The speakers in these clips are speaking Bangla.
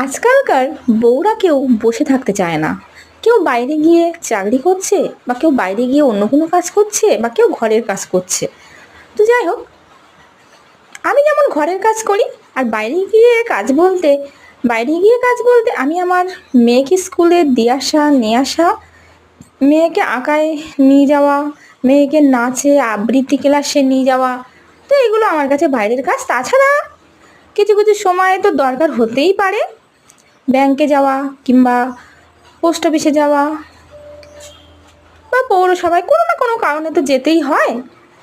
আজকালকার বউরা কেউ বসে থাকতে চায় না। কেউ বাইরে গিয়ে চাকরি করছে, বা কেউ বাইরে গিয়ে অন্য কোনো কাজ করছে, বা কেউ ঘরের কাজ করছে। তো যাই হোক, আমি যেমন ঘরের কাজ করি, আর বাইরে গিয়ে কাজ বলতে আমি আমার মেয়েকে স্কুলে দিয়ে আসা নিয়ে আসা, মেয়েকে আঁকায় নিয়ে যাওয়া, মেয়েকে নাচে আবৃত্তি ক্লাসে নিয়ে যাওয়া। তো এগুলো আমার কাছে বাইরের কাজ। তাছাড়া কিছু কিছু সময় তো দরকার হতেই পারে, ব্যাংকে যাওয়া কিংবা পোস্ট অফিসে যাওয়া বা পৌরসভায় কোনো না কোনো কারণে তো যেতেই হয়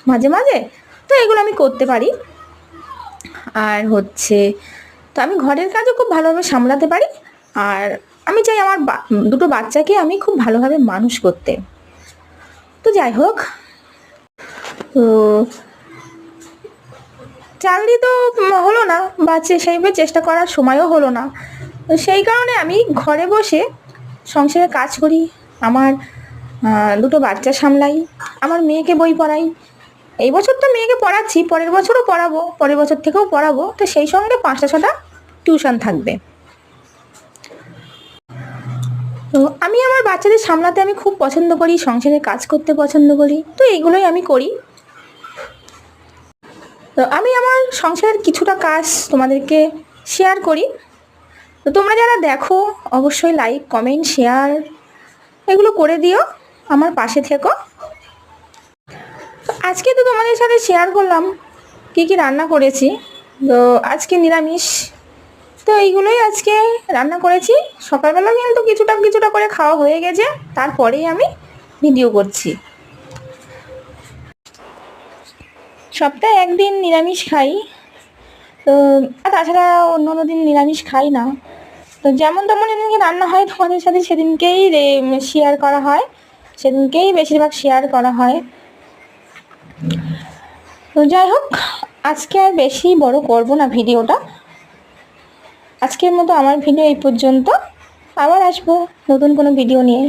মাঝে মাঝে। তো এগুলো আমি করতে পারি। আর তো আমি ঘরের কাজও খুব ভালোভাবে সামলাতে পারি। আর আমি চাই আমার দুটো বাচ্চাকে আমি খুব ভালোভাবে মানুষ করতে। তো যাই হোক, তো চাকরি তো হলো না, বা সেইভাবে চেষ্টা করার সময়ও হলো না। তো সেই কারণে আমি ঘরে বসে সংসারে কাজ করি, আমার দুটো বাচ্চা সামলাই, আমার মেয়েকে বই পড়াই। এই বছর তো মেয়েকে পড়াচ্ছি, পরের বছরও পড়াবো, পরের বছর থেকেও পড়াবো। তো সেই সঙ্গে 5টা 6টা টিউশন থাকবে। তো আমি আমার বাচ্চাদের সামলাতে আমি খুব পছন্দ করি, সংসারে কাজ করতে পছন্দ করি। তো এইগুলোই আমি করি। তো আমি আমার সংসারের কিছুটা কাজ তোমাদেরকে শেয়ার করি। তো তোমরা যারা দেখো অবশ্যই লাইক কমেন্ট শেয়ার এগুলো করে দিও, আমার পাশে থেকো। তো আজকে তো তোমাদের সাথে শেয়ার করলাম কি কি রান্না করেছি। তো আজকে নিরামিষ, তো এইগুলোই আজকে রান্না করেছি। সকালবেলা কিন্তু কিছুটা কিছুটা করে খাওয়া হয়ে গেছে, তারপরেই আমি ভিডিও করছি। সপ্তাহে একদিন নিরামিষ খাই। তো তাছাড়া অন্য দিন নিরামিষ খাই না। তো যেমন তেমন যেদিনকে রান্না হয় তোমাদের সাথে সেদিনকেই শেয়ার করা হয়, সেদিনকেই বেশিরভাগ শেয়ার করা হয়। তো যাই হোক, আজকে আর বেশি বড় করব না ভিডিওটা। আজকের মতো আমার ভিডিও এই পর্যন্ত। আবার আসবো নতুন কোনো ভিডিও নিয়ে।